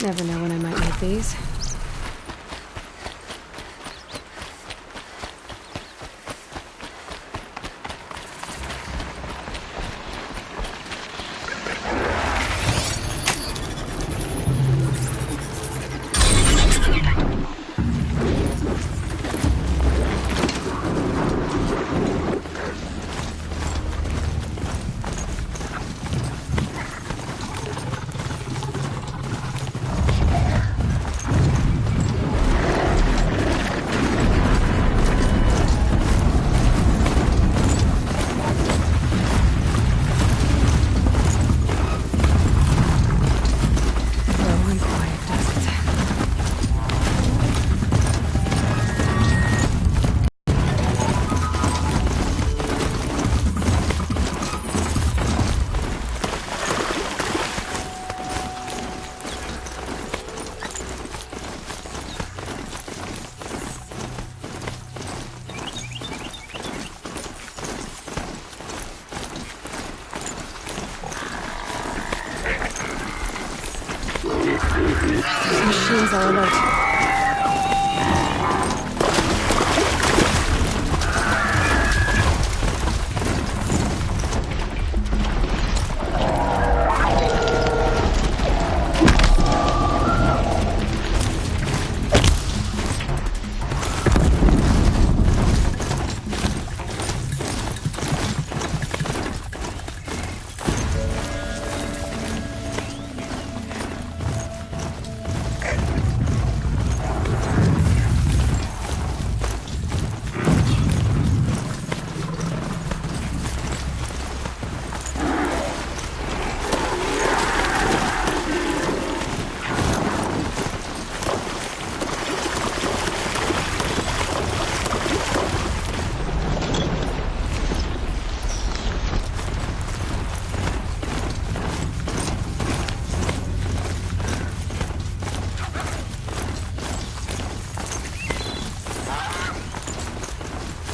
Never know when I might need these. Machines are alert.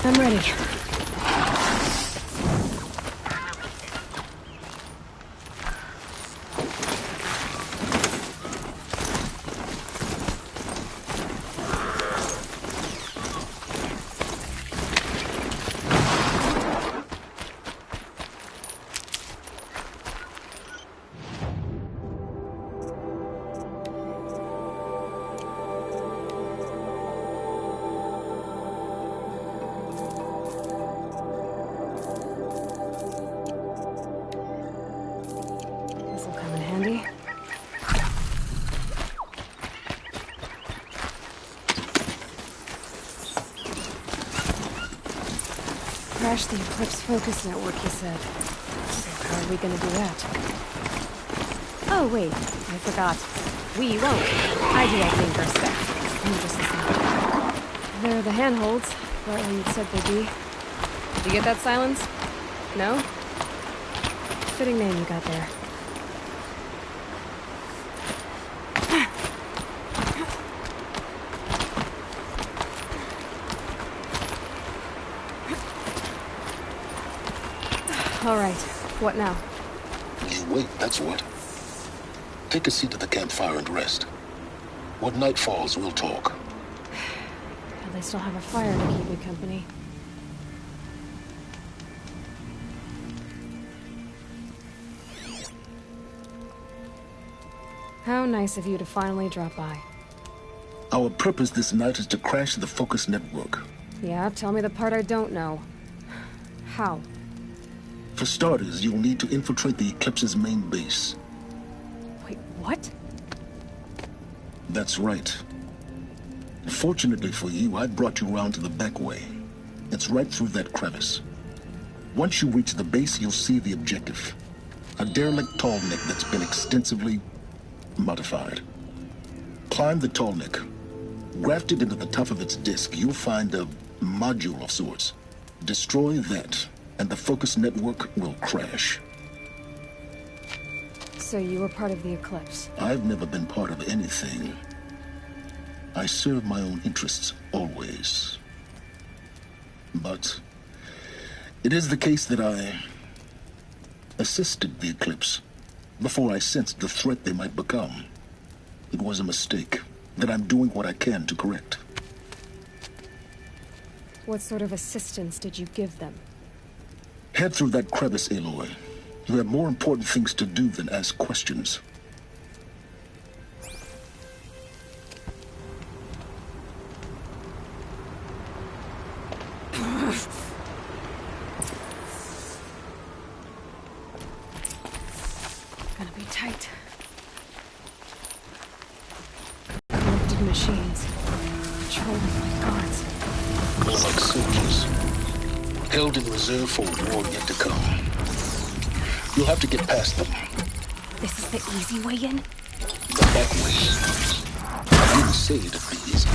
I'm ready. Crash the Eclipse focus network, he said. So how are we gonna do that? Oh, wait. I forgot. We won't. I do all the anchor stuff. You just listen. They're the handholds, right where you said they'd be. Did you get that, Silence? No? Fitting name you got there. All right. What now? You wait, that's what. Take a seat at the campfire and rest. When night falls, we'll talk. Well, they still have a fire to keep me company. How nice of you to finally drop by. Our purpose this night is to crash the focus network. Yeah, tell me the part I don't know. How? For starters, you'll need to infiltrate the Eclipse's main base. Wait, what? That's right. Fortunately for you, I brought you around to the back way. It's right through that crevice. Once you reach the base, you'll see the objective. A derelict tall neck that's been extensively modified. Climb the tall neck. Grafted into the top of its disk, you'll find a module of sorts. Destroy that, and the focus network will crash. So you were part of the Eclipse? I've never been part of anything. I serve my own interests, always. But it is the case that I assisted the Eclipse before I sensed the threat they might become. it was a mistake that I'm doing what I can to correct. What sort of assistance did you give them? Head through that crevice, Aloy. You have more important things to do than ask questions. Gonna be tight. Connected machines. Controlling my guards. More like soldiers. Held in reserve for a war yet to come. You'll have to get past them. This is the easy way in? The back way. I didn't say it'd be easy.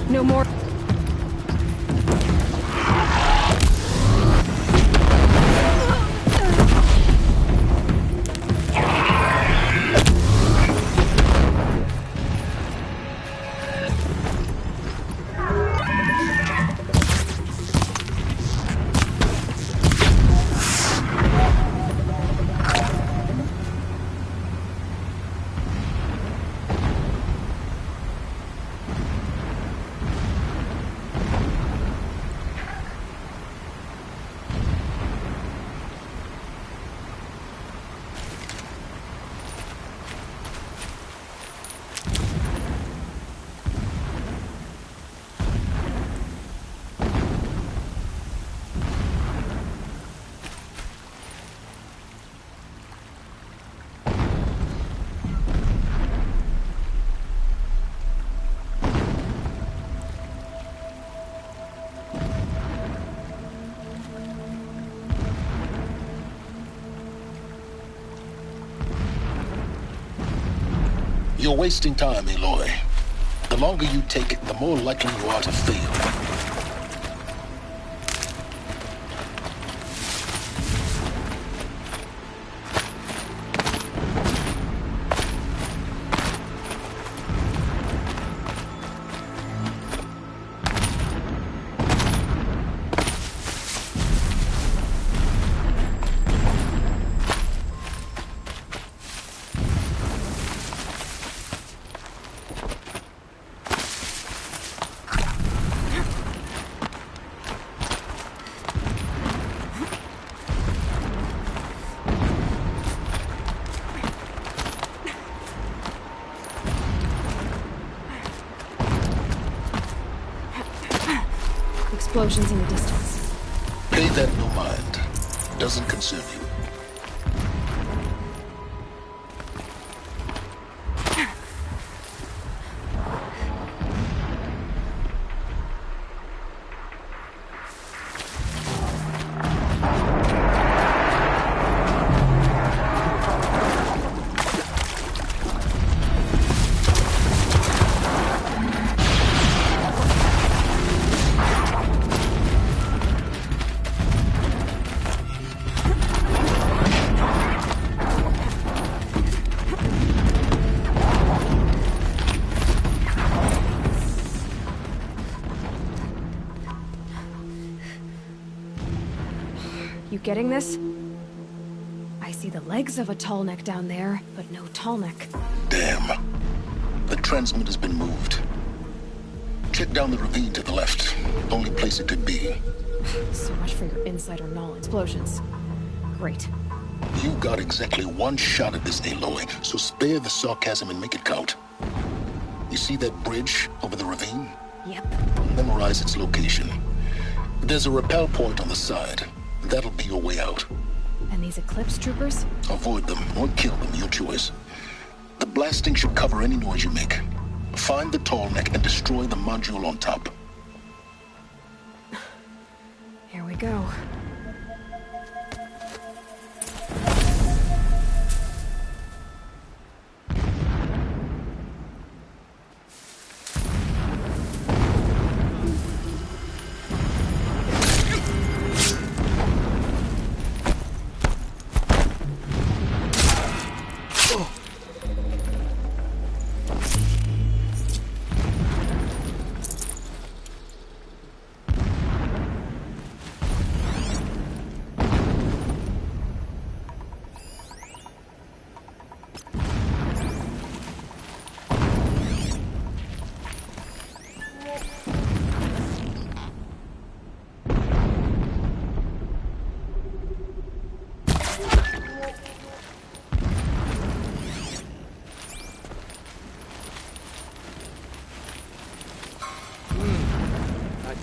No more. You're wasting time, Aloy. The longer you take it, the more likely you are to fail. explosions in the distance. Pay that no mind. Doesn't concern you. You getting this? I see the legs of a tall neck down there, but no tall neck. Damn. The transmitter's been moved. Check down the ravine to the left. Only place it could be. So much for your insider knowledge. Explosions. Great. You got exactly one shot at this, Aloy, so spare the sarcasm and make it count. You see that bridge over the ravine? Yep. Memorize its location. There's a rappel point on the side. That'll be your way out. And these Eclipse troopers? Avoid them or kill them, your choice. The blasting should cover any noise you make. Find the tall neck and destroy the module on top. Here we go.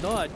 Thought.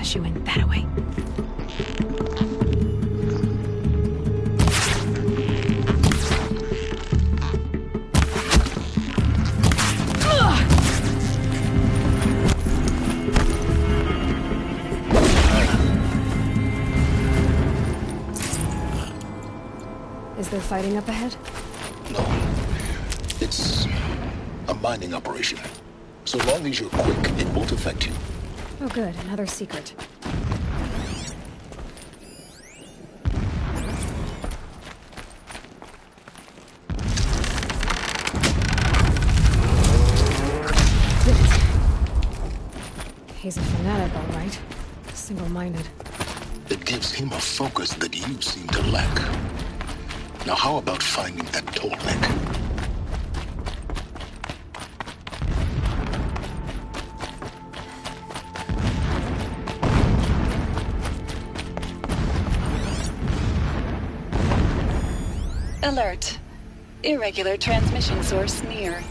She went that way. Is there fighting up ahead? No. It's a mining operation. So long as you're quick, it won't affect you. Oh good, another secret. Did it. He's a fanatic, all right. Single-minded. It gives him a focus that you seem to lack. Now how about finding that tall neck? Alert. Irregular transmission source near.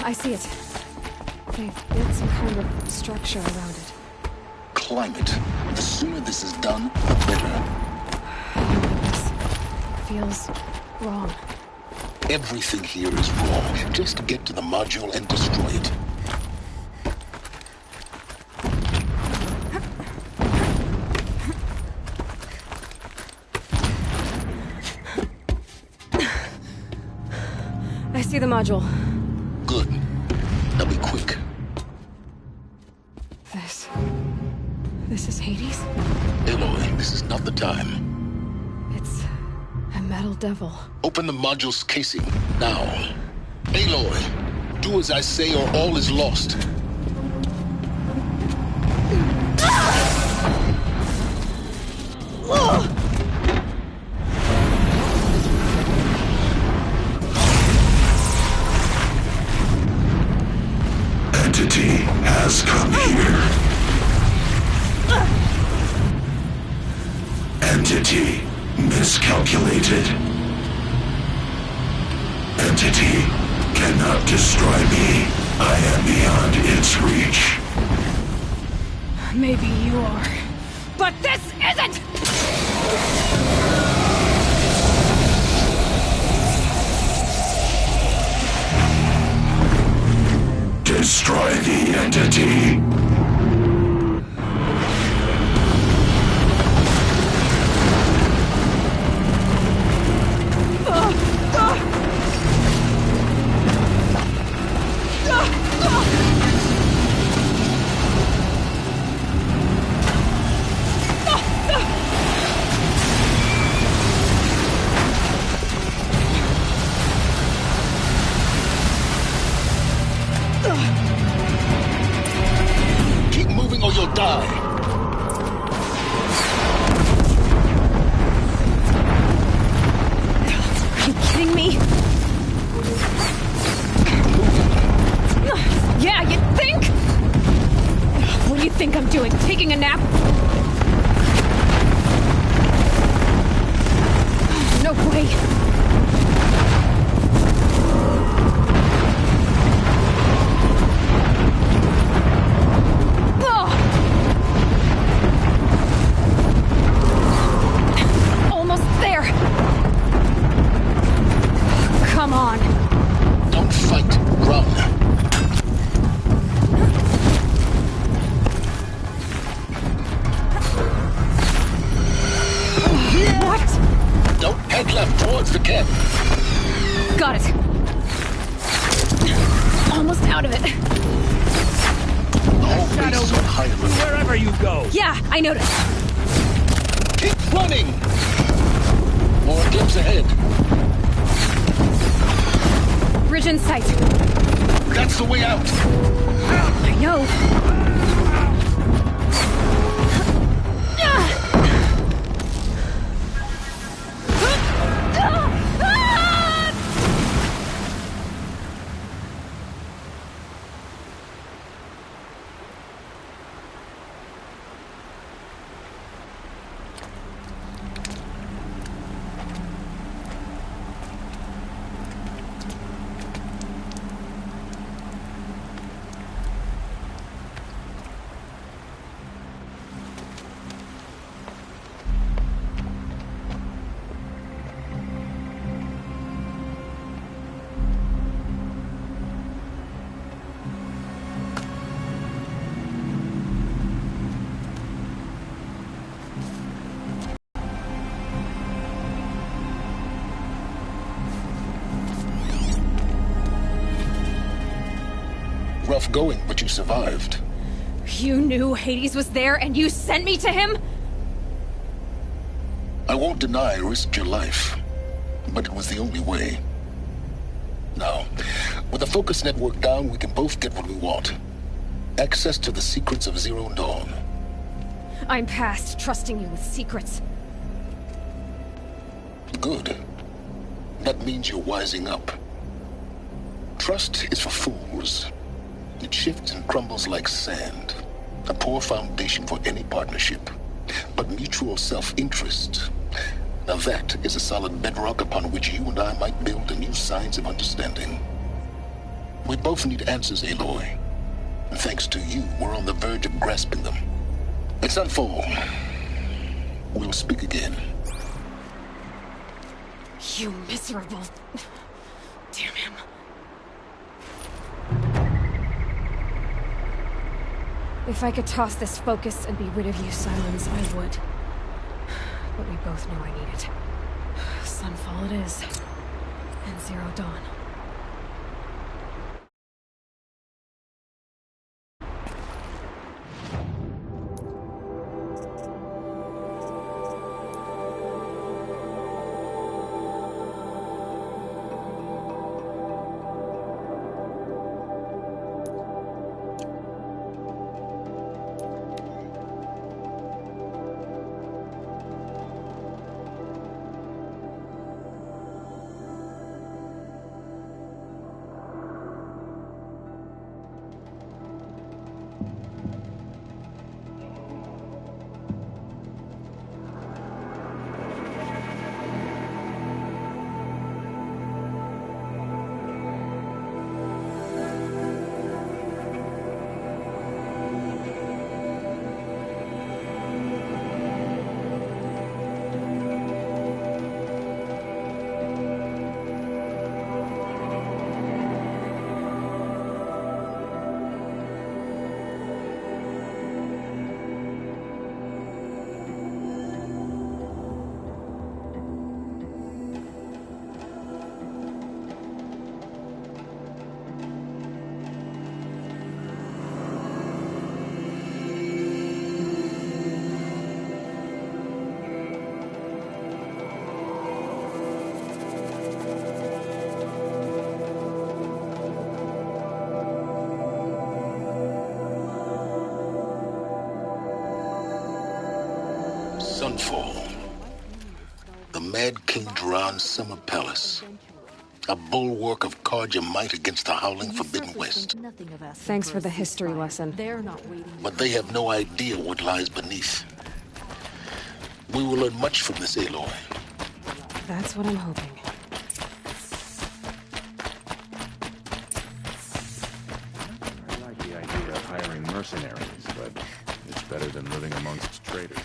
I see it. They've built some kind of structure around it. Climb it. The sooner this is done, the better. This feels wrong. Everything here is wrong. Just get to the module and destroy it. I see the module. Good. Now be quick. This is Hades? Aloy, this is not the time. It's Battle Devil. Open the module's casing, now. Aloy, do as I say or all is lost. Entity has come here. Entity miscalculated. Entity cannot destroy me. I am beyond its reach. Maybe you are. But this isn't! Destroy the entity. Keep moving or you'll die. Are you kidding me? Yeah, you think? What do you think I'm doing? Taking a nap? No way. Almost there. Come on. Don't fight, run. What? Don't head left towards the camp. Got it. Almost out of it. The whole base is on high alert. Wherever you go. Yeah, I noticed. Keep running! More Eclipse ahead. Bridge in sight. That's the way out. I know. Rough going, but you survived. You knew Hades was there and you sent me to him? I won't deny I risked your life, but it was the only way. Now, with the focus network down, we can both get what we want. Access to the secrets of Zero Dawn. I'm past trusting you with secrets. Good. That means you're wising up. Trust is for fools. It shifts and crumbles like sand. A poor foundation for any partnership. But mutual self-interest, now that is a solid bedrock upon which you and I might build a new science of understanding. We both need answers, Aloy. And thanks to you, we're on the verge of grasping them. It's unfold. We'll speak again. You miserable... Damn him. If I could toss this focus and be rid of you, Silence, I would. But we both know I need it. Sunfall it is. And Zero Dawn. Sunfall. The Mad King Duran's summer palace. A bulwark of cards your might against the howling Forbidden West. Thanks for the history lesson. But they have no idea what lies beneath. We will learn much from this Aloy. That's what I'm hoping. I like the idea of hiring mercenaries, but it's better than living amongst traitors.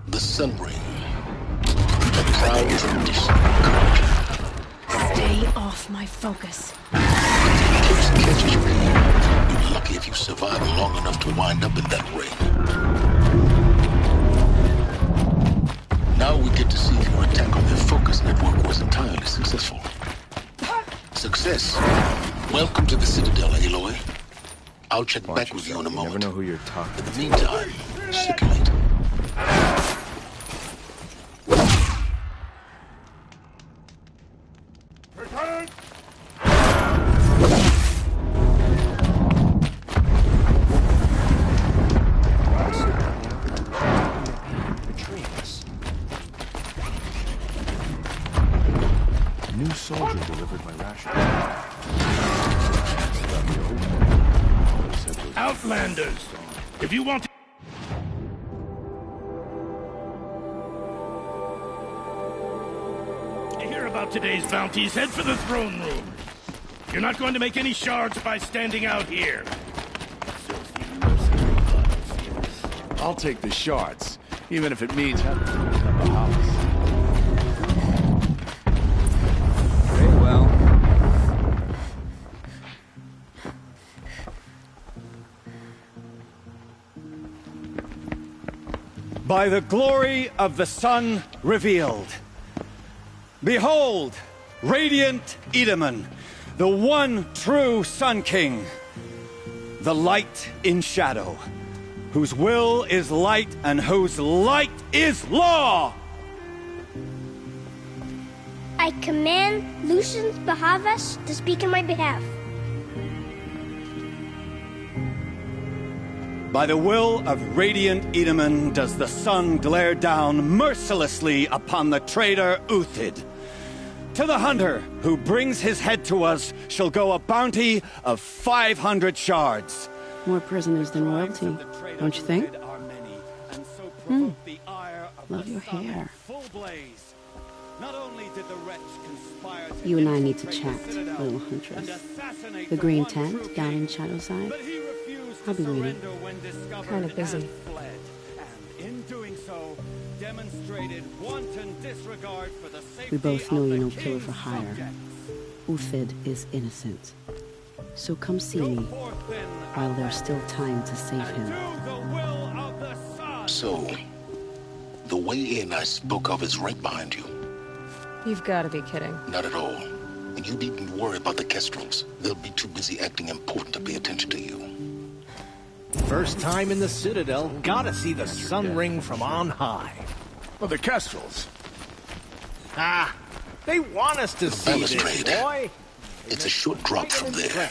The Sun Ring. The proud tradition. Stay off my focus. Eclipse catches you here. You're lucky if you survive long enough to wind up in that ring. Now we get to see if your attack on their focus network was entirely successful. Success. Welcome to the Citadel, Aloy. I'll check back with you in a moment. You never know who you're talking In the meantime, circulate. New soldier delivered my ration. Outlanders! If you want to hear about today's bounties, head for the throne room. You're not going to make any shards by standing out here. I'll take the shards, even if it means having to clean up a house. Very well. By the glory of the sun revealed. Behold, radiant Edaman, the one true Sun King, the light in shadow, whose will is light and whose light is law! I command Lucius Bahavas to speak in my behalf. By the will of radiant Edaman does the sun glare down mercilessly upon the traitor Uthid. To the hunter who brings his head to us shall go a bounty of 500 shards. More prisoners than royalty, don't you think? Love your hair. You and I need to chat, little huntress. The green tent down in Shadowside. I'll be waiting. Kind of busy. We both know you're no killer for hire. Uthid is innocent. So come see me while there's still time to save him. So, the way in I spoke of is right behind you. You've got to be kidding. Not at all. And you needn't worry about the Kestrels. They'll be too busy acting important to pay attention to you. First time in the Citadel, gotta see the sun ring from on high. Well, the Kestrels. Ah, they want us to see this, Balustrade. boy. It's a short drop from there.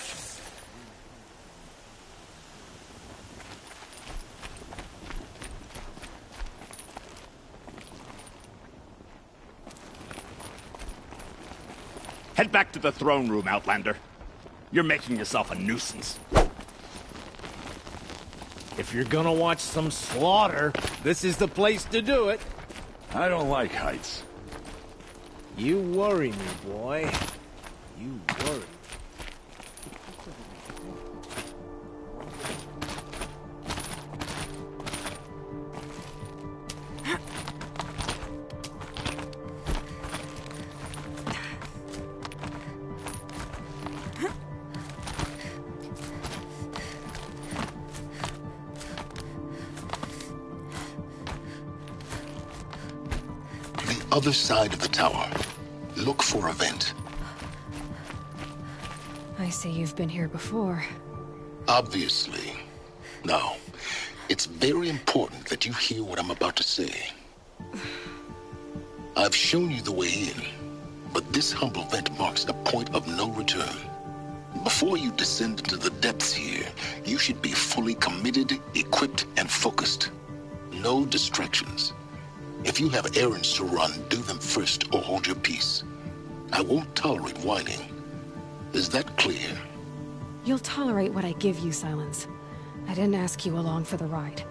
Head back to the throne room, Outlander. You're making yourself a nuisance. If you're gonna watch some slaughter, this is the place to do it. I don't like heights. You worry me, boy. You worry. Other side of the tower. Look for a vent. I see you've been here before. Obviously. Now, it's very important that you hear what I'm about to say. I've shown you the way in, but this humble vent marks a point of no return. Before you descend into the depths here, you should be fully committed, equipped, and focused. No distractions. If you have errands to run, do them first or hold your peace. I won't tolerate whining. Is that clear? You'll tolerate what I give you, Silence. I didn't ask you along for the ride.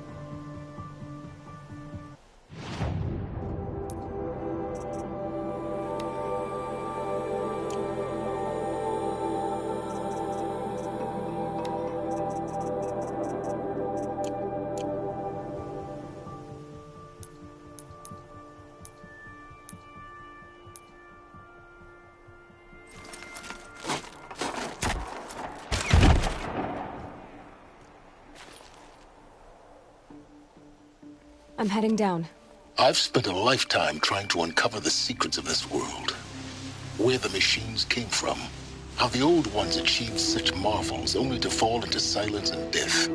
I'm heading down. I've spent a lifetime trying to uncover the secrets of this world. Where the machines came from. How the old ones achieved such marvels only to fall into silence and death.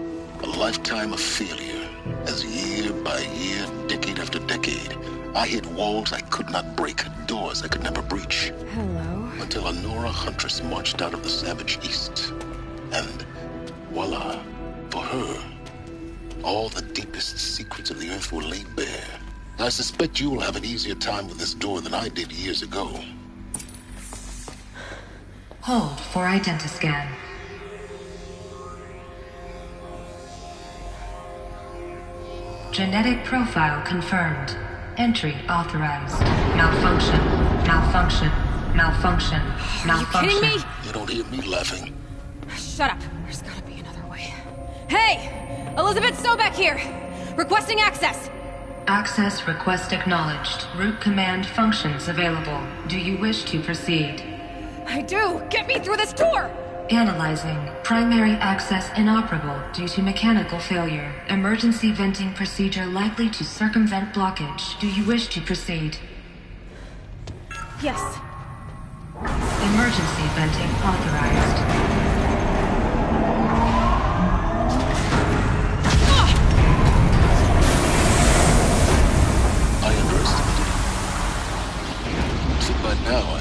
A lifetime of failure. As year by year, decade after decade, I hit walls I could not break, doors I could never breach. Hello. Until a Nora huntress marched out of the savage east. And voila, for her, all the deepest secrets of the earth were laid bare. I suspect you will have an easier time with this door than I did years ago. Hold for identiscan. Genetic profile confirmed. Entry authorized. Malfunction. Malfunction. Malfunction. Malfunction. Are you kidding me? You don't hear me laughing. Shut up. There's gotta be another way. Hey! Elizabeth Sobek here! Requesting access! Access request acknowledged. Root command functions available. Do you wish to proceed? I do! Get me through this door! Analyzing. Primary access inoperable due to mechanical failure. Emergency venting procedure likely to circumvent blockage. Do you wish to proceed? Yes. Emergency venting authorized. I underestimated. So by now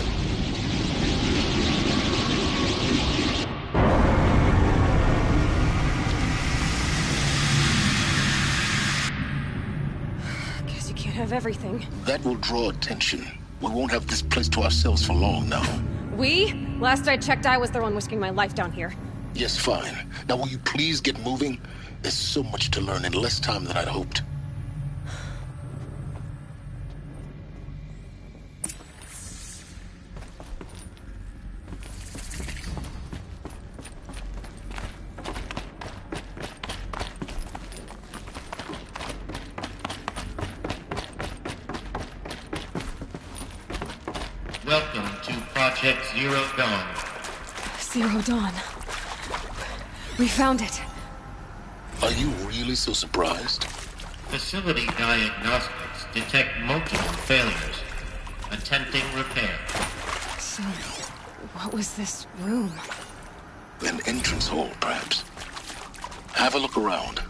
Guess you can't have everything. that will draw attention. We won't have this place to ourselves for long now. We? Last I checked, I was the one risking my life down here. Yes, fine. Now will you please get moving? There's so much to learn in less time than I'd hoped. Welcome to Project Zero Dawn. Zero Dawn. We found it. Are you really so surprised? Facility diagnostics detect multiple failures. Attempting repair. So, what was this room? An entrance hall, perhaps. Have a look around.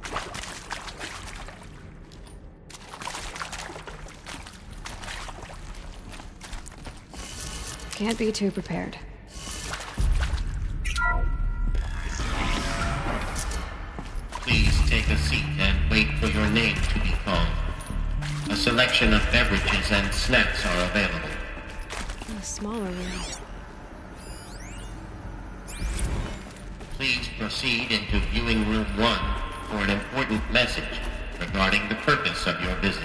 Can't be too prepared. Please take a seat and wait for your name to be called. A selection of beverages and snacks are available. A smaller room. Please proceed into viewing room 1 for an important message regarding the purpose of your visit.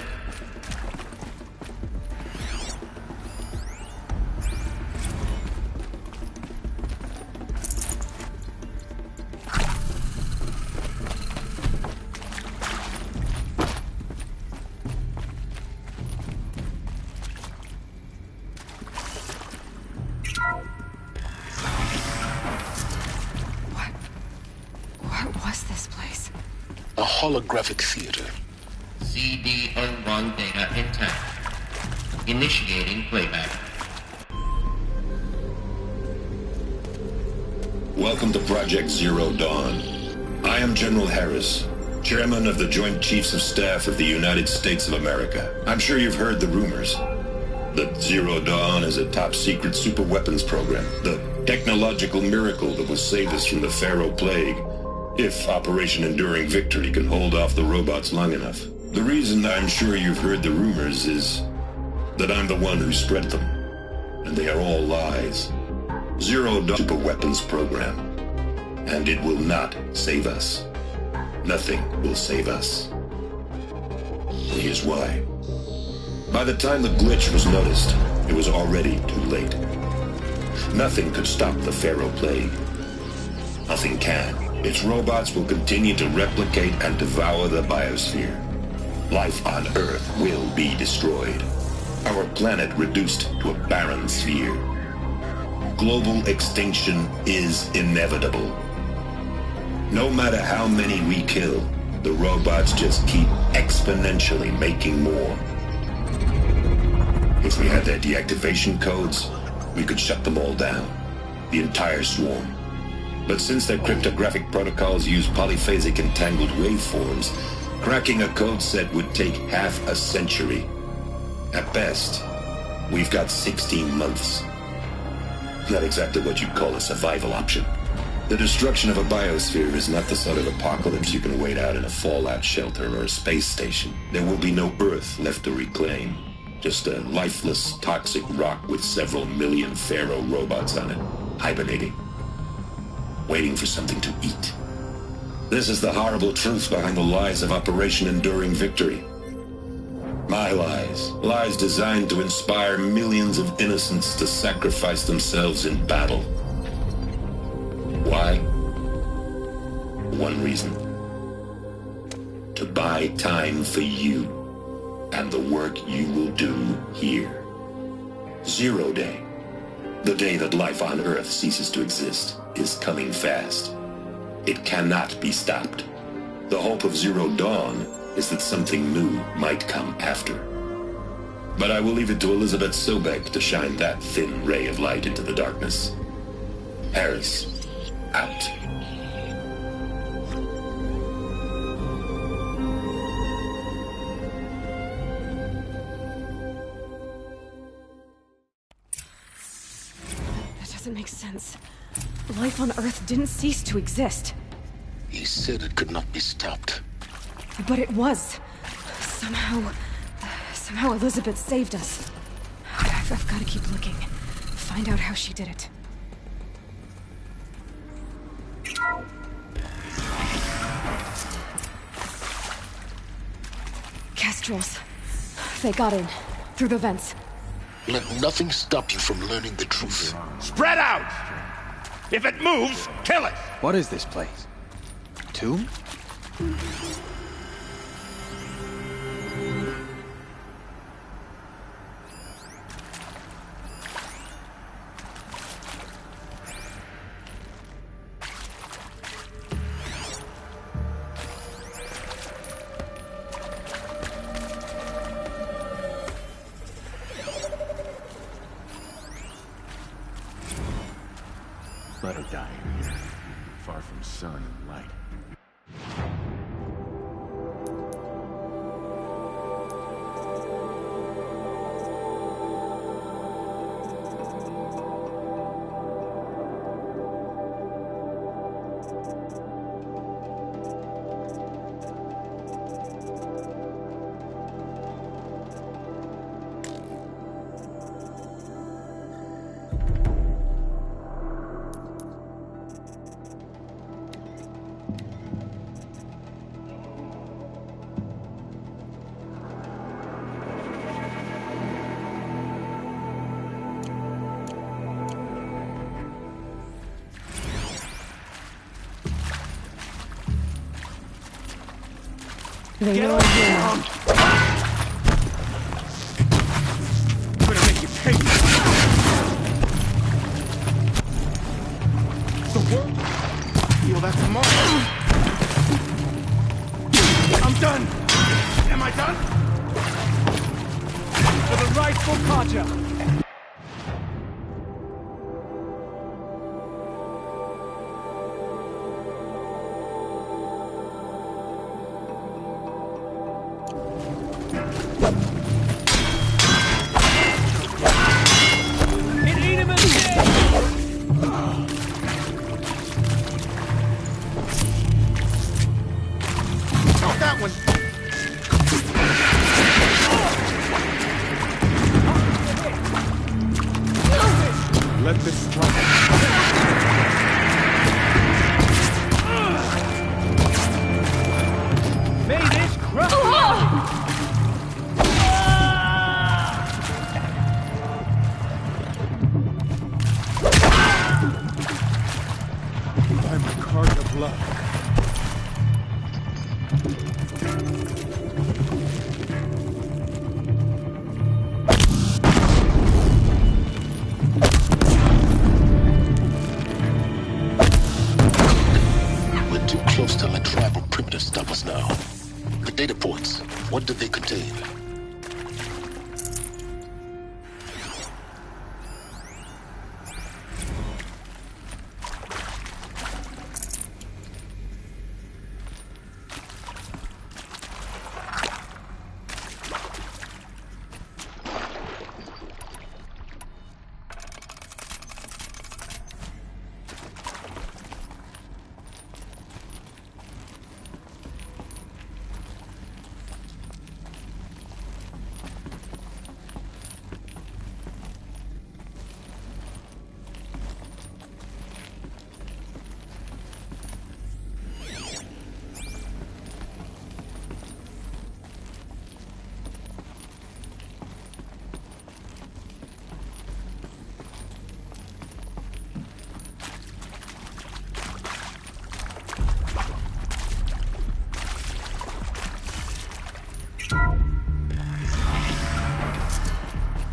What was this place? A holographic theater. CD01 data intact. Initiating playback. Welcome to Project Zero Dawn. I am General Harris, Chairman of the Joint Chiefs of Staff of the United States of America. I'm sure you've heard the rumors that Zero Dawn is a top-secret superweapons program, the technological miracle that will save us from the Pharaoh Plague, if Operation Enduring Victory can hold off the robots long enough. The reason I'm sure you've heard the rumors is that I'm the one who spread them, and they are all lies. Zero Dawn superweapons program, and it will not save us. Nothing will save us. Here's why. By the time the glitch was noticed, it was already too late. Nothing could stop the Pharaoh Plague. Nothing can. Its robots will continue to replicate and devour the biosphere. Life on Earth will be destroyed. Our planet reduced to a barren sphere. Global extinction is inevitable. No matter how many we kill, the robots just keep exponentially making more. If we had their deactivation codes, we could shut them all down. The entire swarm. But since their cryptographic protocols use polyphasic entangled waveforms, cracking a code set would take half a century. At best, we've got 16 months. Not exactly what you'd call a survival option. The destruction of a biosphere is not the sort of apocalypse you can wait out in a fallout shelter or a space station. There will be no Earth left to reclaim. Just a lifeless, toxic rock with several million Pharaoh robots on it, hibernating. Waiting for something to eat. This is the horrible truth behind the lies of Operation Enduring Victory. My lies. Lies designed to inspire millions of innocents to sacrifice themselves in battle. Why? One reason. To buy time for you and the work you will do here. Zero Day. The day that life on Earth ceases to exist is coming fast. It cannot be stopped. The hope of Zero Dawn is that something new might come after. But I will leave it to Elizabeth Sobek to shine that thin ray of light into the darkness. Harris, out. That doesn't make sense. Life on Earth didn't cease to exist. He said it could not be stopped. But it was. Somehow Elizabeth saved us. I've got to keep looking. Find out how she did it. Kestrels. They got in. Through the vents. Let nothing stop you from learning the truth. Spread out! If it moves, kill it! What is this place? Tomb? Let her die here, far from sun and light. They know I'm here now. I'm gonna make you pay. The world. Feel that tomorrow. I'm done. Am I done? For the rightful Kaja. Let this strike. May this crush. I'm a card of love. Close to let tribal primitives stop us now. The data points, what did they contain?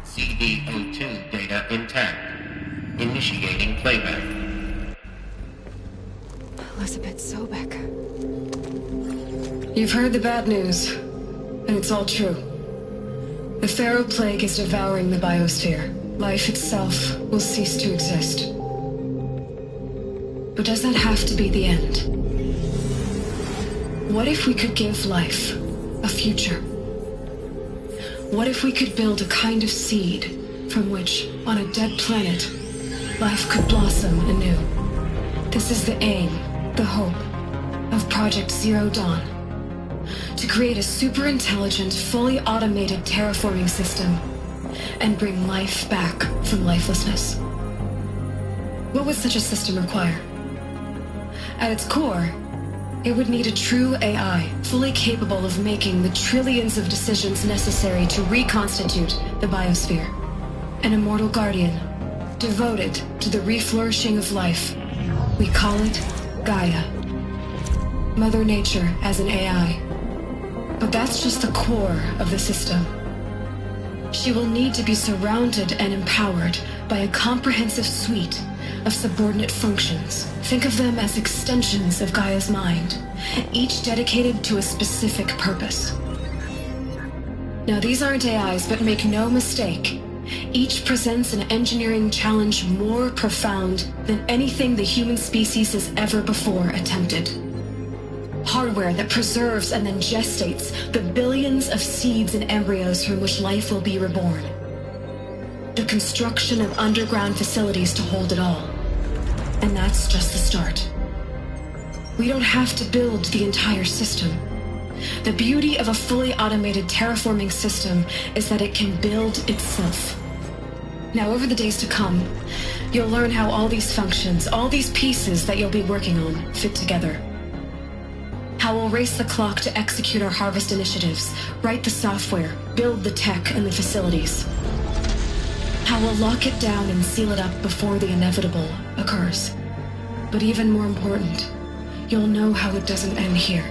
CD02 data intact. Initiating playback. Elizabeth Sobek. You've heard the bad news, and it's all true. The Pharaoh Plague is devouring the biosphere. Life itself will cease to exist. But does that have to be the end? What if we could give life a future? What if we could build a kind of seed from which, on a dead planet, life could blossom anew? This is the aim, the hope, of Project Zero Dawn. To create a super-intelligent, fully automated terraforming system and bring life back from lifelessness. What would such a system require? At its core, it would need a true AI, fully capable of making the trillions of decisions necessary to reconstitute the biosphere. An immortal guardian, devoted to the reflourishing of life. We call it Gaia. Mother Nature as an AI. But that's just the core of the system. She will need to be surrounded and empowered by a comprehensive suite of subordinate functions. Think of them as extensions of Gaia's mind, each dedicated to a specific purpose. Now, these aren't AIs, but make no mistake, each presents an engineering challenge more profound than anything the human species has ever before attempted. Hardware that preserves and then gestates the billions of seeds and embryos from which life will be reborn. The construction of underground facilities to hold it all. And that's just the start. We don't have to build the entire system. The beauty of a fully automated terraforming system is that it can build itself. Now, over the days to come, you'll learn how all these functions, all these pieces that you'll be working on, fit together. How we'll race the clock to execute our harvest initiatives, write the software, build the tech and the facilities. How we'll lock it down and seal it up before the inevitable occurs. But even more important, you'll know how it doesn't end here.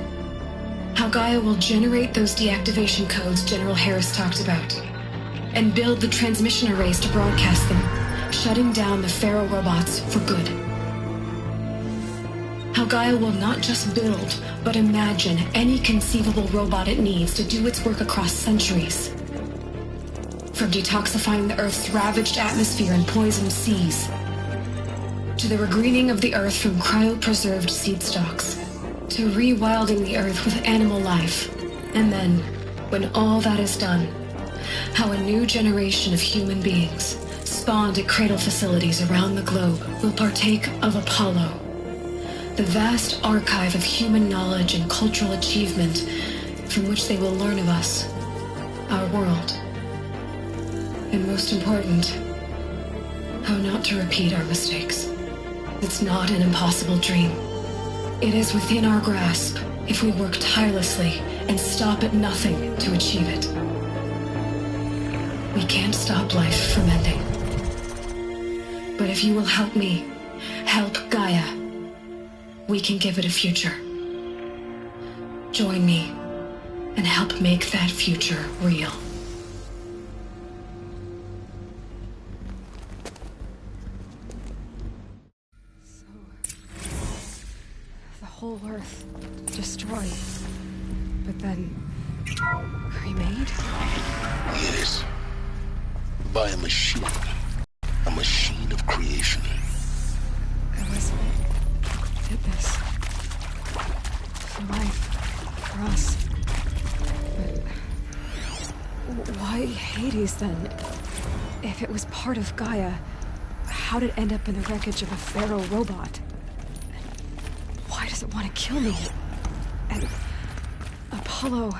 How Gaia will generate those deactivation codes General Harris talked about, and build the transmission arrays to broadcast them, shutting down the Pharaoh robots for good. How Gaia will not just build, but imagine any conceivable robot it needs to do its work across centuries. From detoxifying the Earth's ravaged atmosphere and poisoned seas, to the regreening of the Earth from cryopreserved seed stalks, to rewilding the Earth with animal life. And then, when all that is done, how a new generation of human beings, spawned at cradle facilities around the globe, will partake of Apollo, the vast archive of human knowledge and cultural achievement from which they will learn of us, our world. And most important, how not to repeat our mistakes. It's not an impossible dream. It is within our grasp if we work tirelessly and stop at nothing to achieve it. We can't stop life from ending. But if you will help me, help Gaia, we can give it a future. Join me and help make that future real. Whole Earth destroyed, but then remade? Yes. By a machine. A machine of creation. Elizabeth did this. For life. For us. But why Hades then? If it was part of Gaia, how'd it end up in the wreckage of a Pharaoh robot? Why does it want to kill me? And Apollo,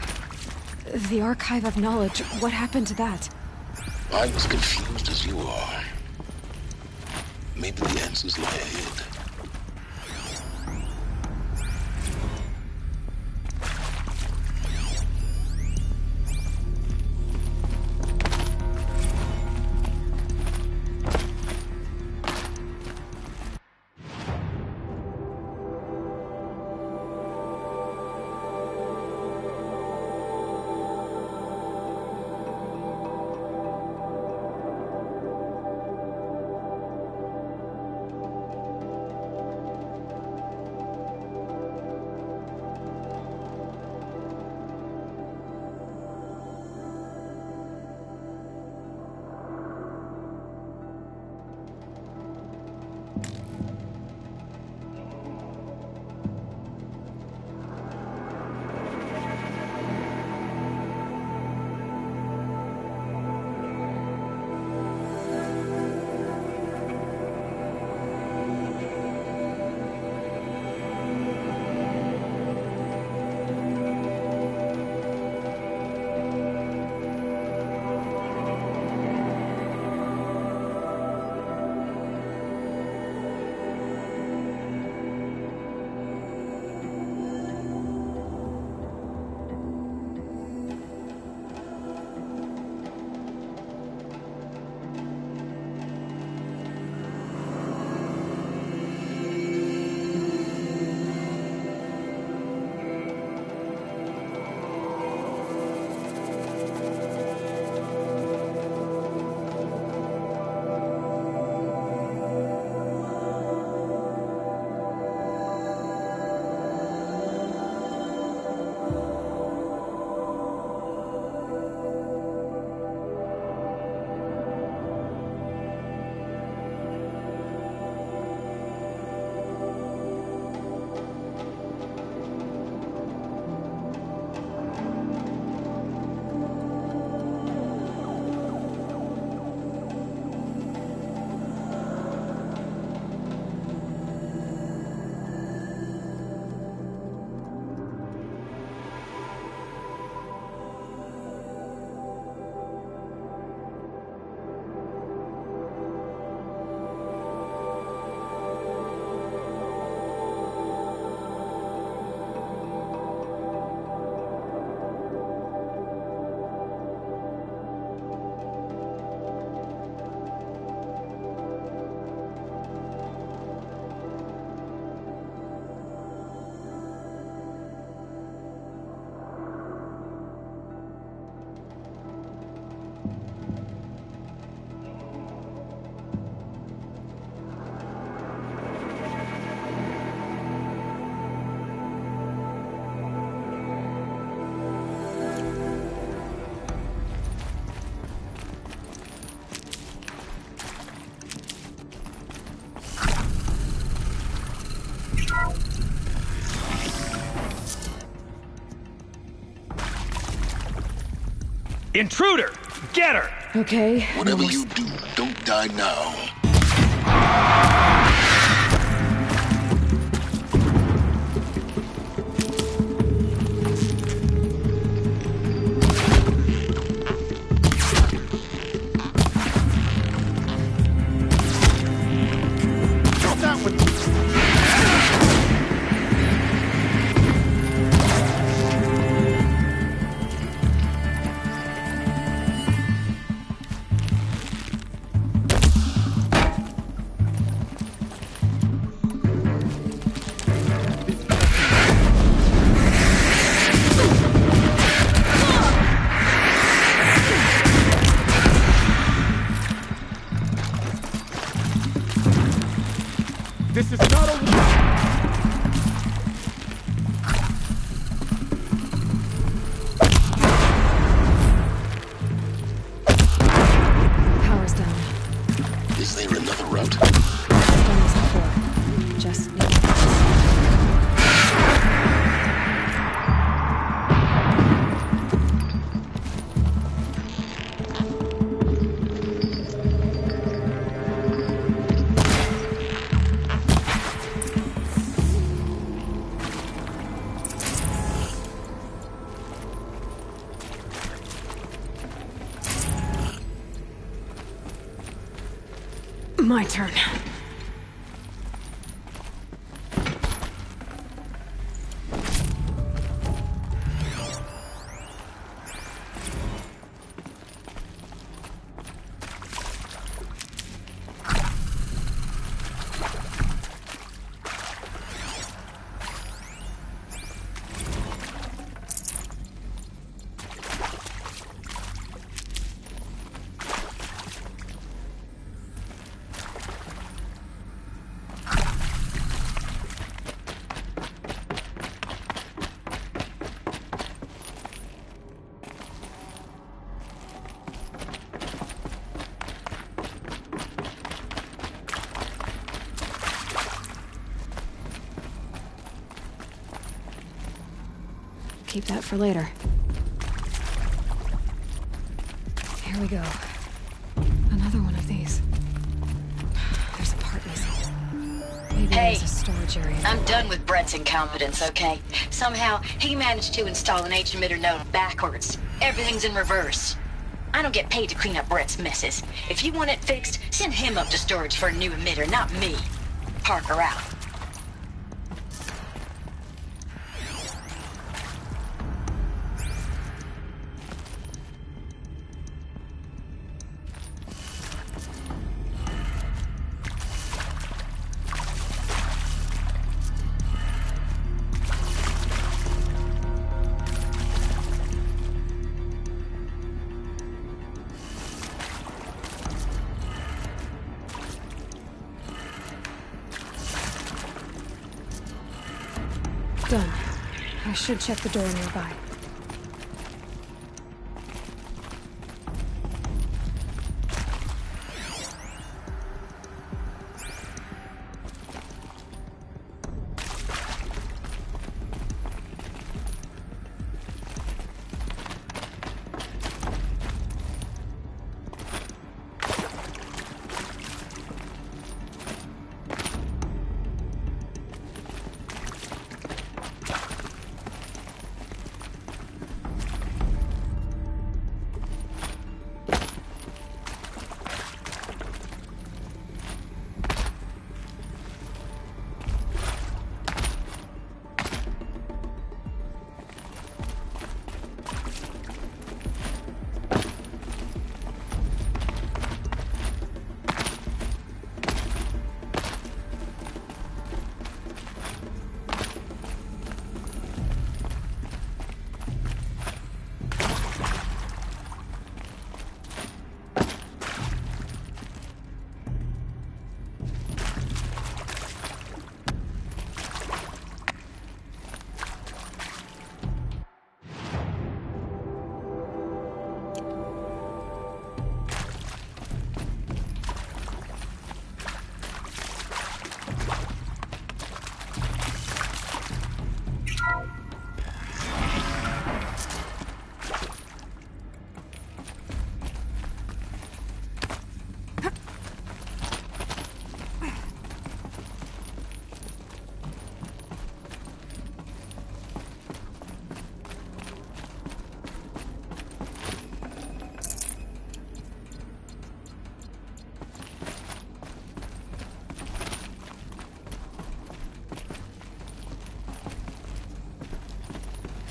the archive of knowledge, what happened to that? I was confused as you are. Maybe the answers lie ahead. Intruder! Get her! Okay. Whatever you do, don't die now. This is not a... Power's down. Is there another route? I've done this before. Just need my turn. Keep that for later. Here we go. Another one of these. There's a part missing. Maybe there's a storage area. I'm done with Brett's incompetence, okay? Somehow, he managed to install an H-emitter node backwards. Everything's in reverse. I don't get paid to clean up Brett's messes. If you want it fixed, send him up to storage for a new emitter, not me. Parker out. Done. I should check the door nearby.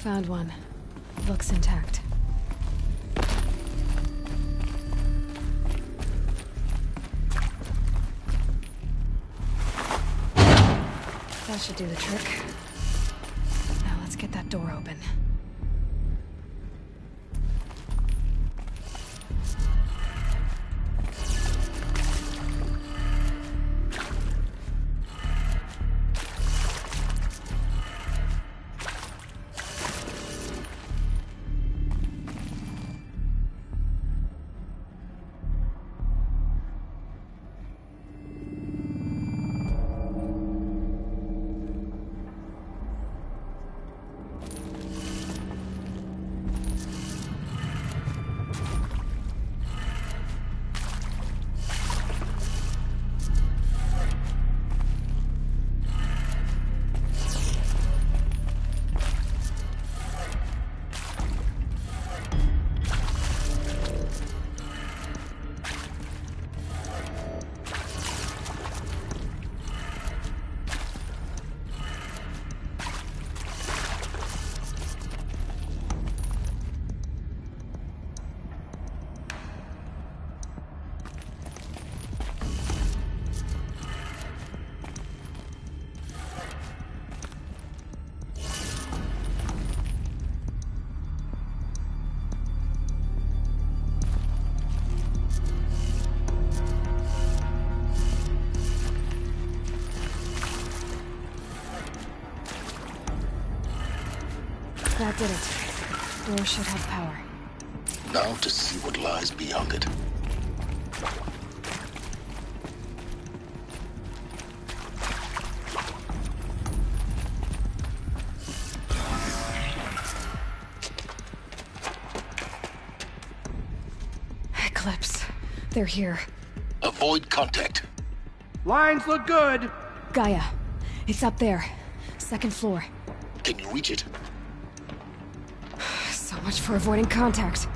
Found one. Looks intact. That should do the trick. Now let's get that door open. That did it. Door should have power. Now to see what lies beyond it. Eclipse. They're here. Avoid contact. Lines look good. Gaia. It's up there. Second floor. Can you reach it? So much for avoiding contact.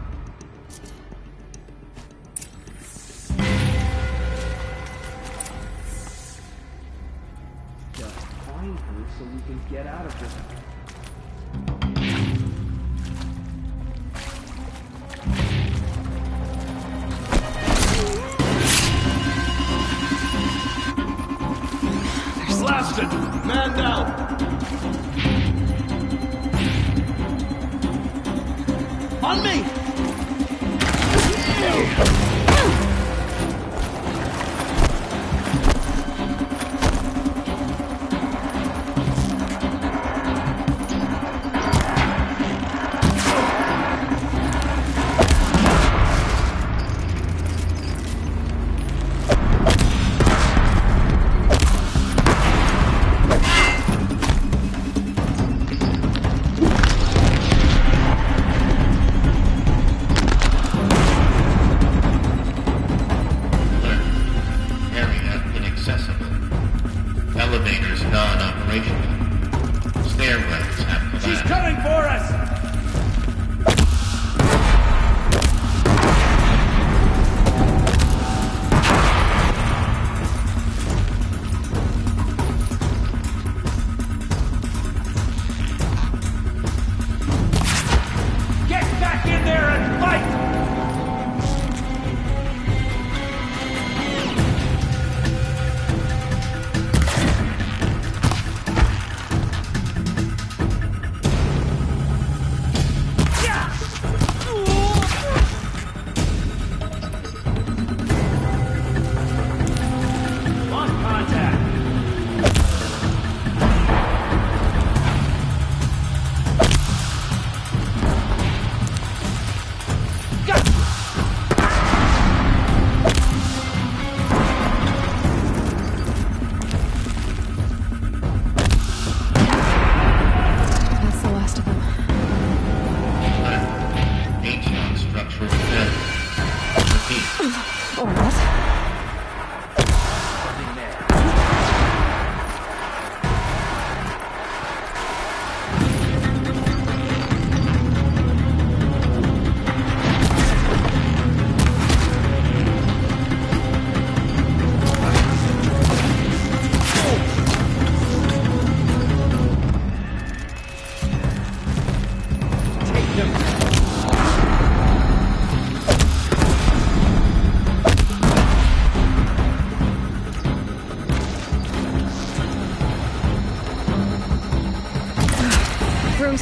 Just find her so we can get out of this. Blasted! Man down! On me!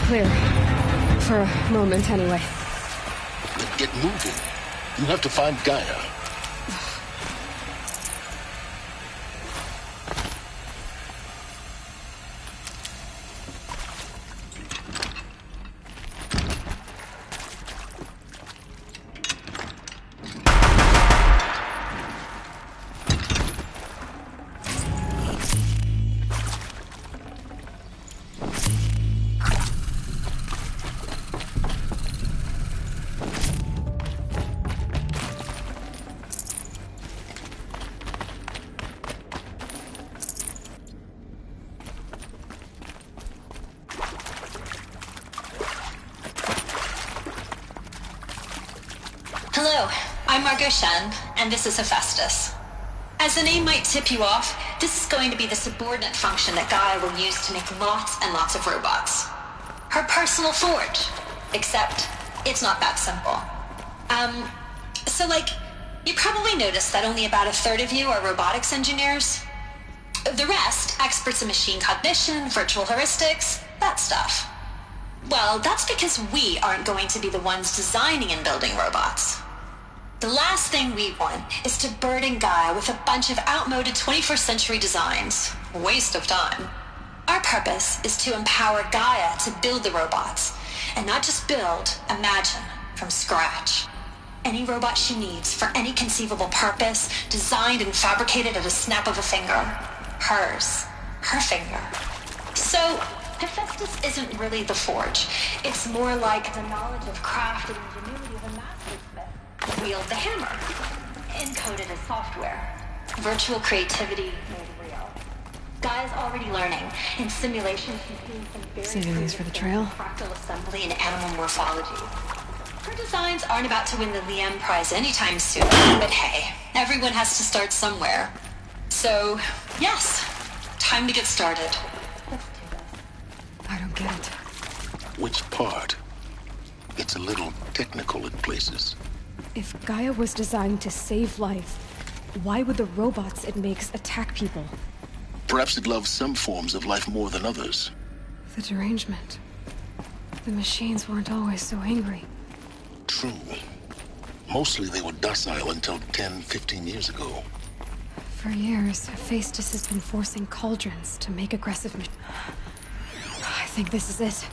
clear. For a moment, anyway. Then get moving. You have to find Gaia. Hello, I'm Margot Shen, and this is Hephaestus. As the name might tip you off, this is going to be the subordinate function that Gaia will use to make lots and lots of robots. Her personal forge. Except, it's not that simple. You probably noticed that only about a third of you are robotics engineers. The rest, experts in machine cognition, virtual heuristics, that stuff. Well, that's because we aren't going to be the ones designing and building robots. The last thing we want is to burden Gaia with a bunch of outmoded 21st century designs. Waste of time. Our purpose is to empower Gaia to build the robots, and not just build, imagine, from scratch. Any robot she needs for any conceivable purpose, designed and fabricated at a snap of a finger. Hers. Her finger. So, Hephaestus isn't really the forge. It's more like the knowledge of craft and ingenuity of a master wield the hammer. Encoded as software. Virtual creativity made real. Gaia's already learning. In simulations, she's doing some very saving these for the trail. Fractal assembly and animal morphology. Her designs aren't about to win the Liam Prize anytime soon, but hey, everyone has to start somewhere. So, yes, time to get started. I don't get it. Which part? It's a little technical in places. If Gaia was designed to save life, why would the robots it makes attack people? Perhaps it loves some forms of life more than others. The derangement. The machines weren't always so angry. True. Mostly they were docile until 10, 15 years ago. For years, Hephaestus has been forcing cauldrons to make aggressive I think this is it.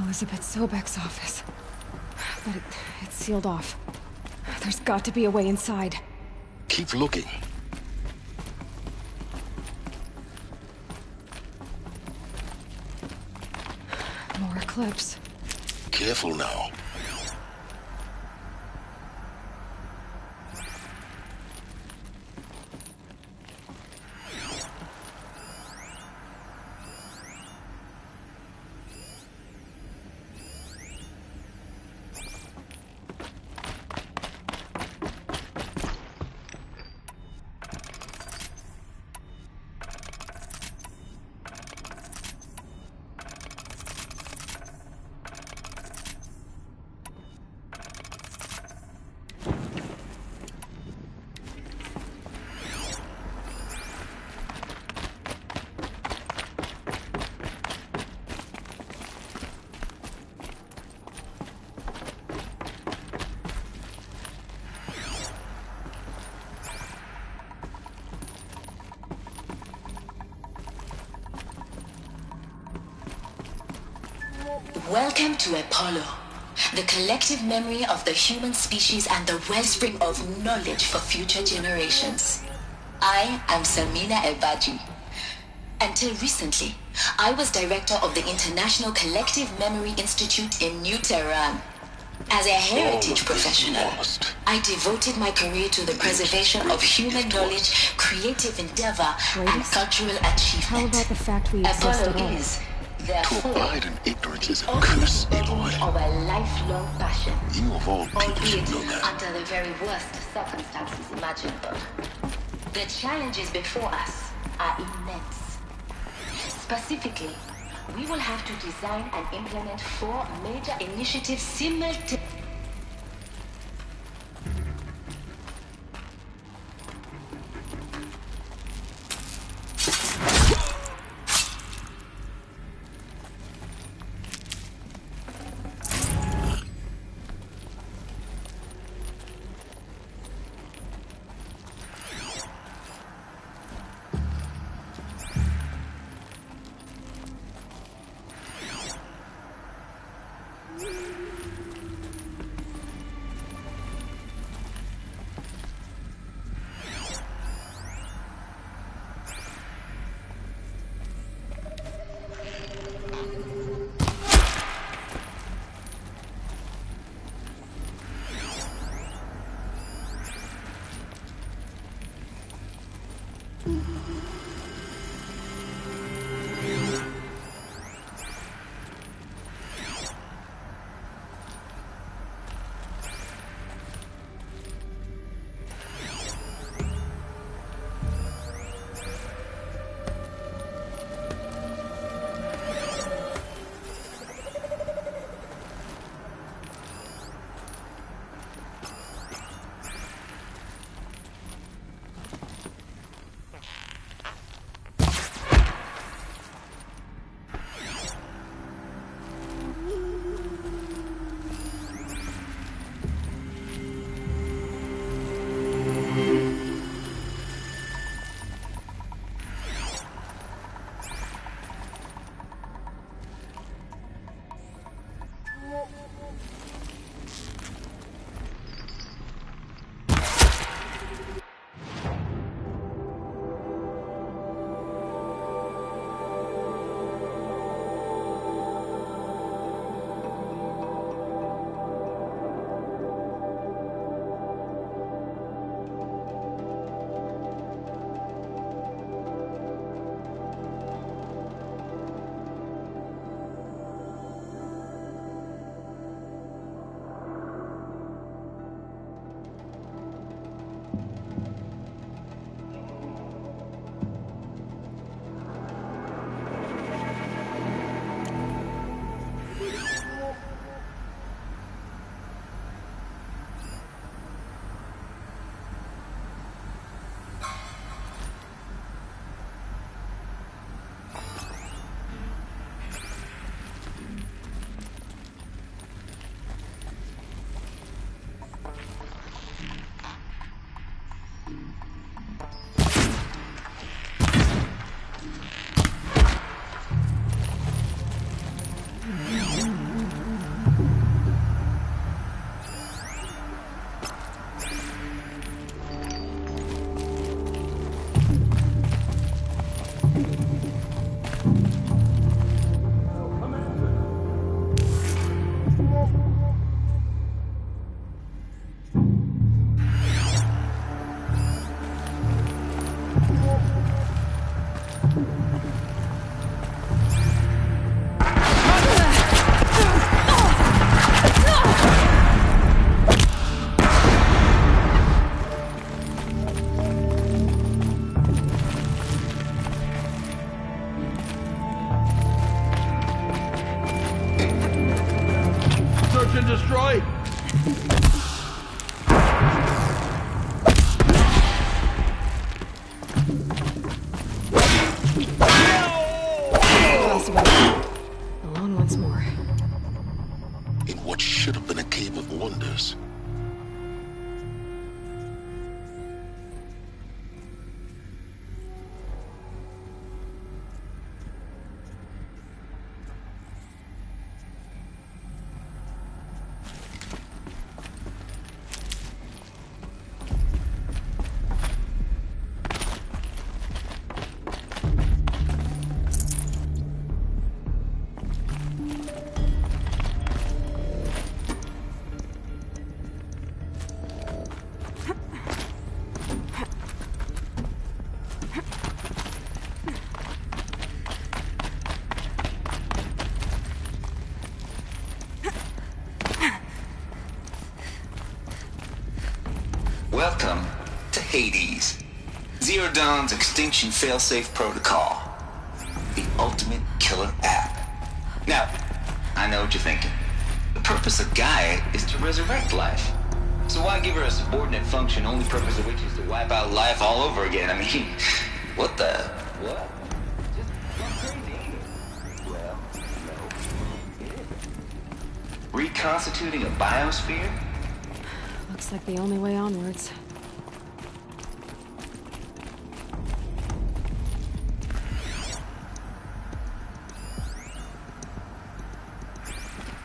Elizabeth Sobek's office. But it's sealed off. There's got to be a way inside. Keep looking. More Eclipse. Careful now. Welcome to Apollo, the collective memory of the human species and the wellspring of knowledge for future generations. I am Samina Ebaji. Until recently, I was director of the International Collective Memory Institute in New Tehran. As a heritage professional, I devoted my career to the preservation of human knowledge, creative endeavor, and cultural achievement. How about the fact we exist at all? Therefore, to abide in ignorance is a curse, Aloy. Of a lifelong passion. You of all people should know that. Under the very worst circumstances imaginable. The challenges before us are immense. Specifically, we will have to design and implement 4 major initiatives simultaneously. and destroy? Alone once more. In what should have been a cave of wonders. Welcome to Hades, Zero Dawn's extinction failsafe protocol, the ultimate killer app. Now, I know what you're thinking. The purpose of Gaia is to resurrect life. So why give her a subordinate function, only purpose of which is to wipe out life all over again? I mean, what the... What? Just gone crazy. Well, no, it isn't. Reconstituting a biosphere? Looks like the only way onwards.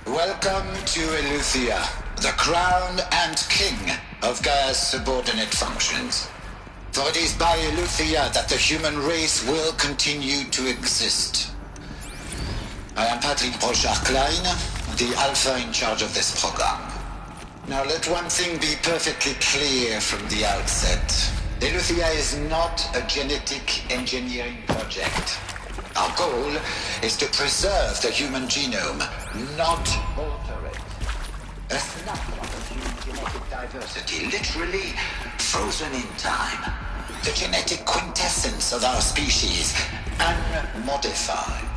Welcome to Eleuthia, the crown and king of Gaia's subordinate functions. For it is by Eleuthia that the human race will continue to exist. I am Patrick Brochard-Klein, the Alpha in charge of this program. Now let one thing be perfectly clear from the outset. Eleuthia is not a genetic engineering project. Our goal is to preserve the human genome, not alter it. A snapshot of human genetic diversity, literally frozen in time. The genetic quintessence of our species, unmodified.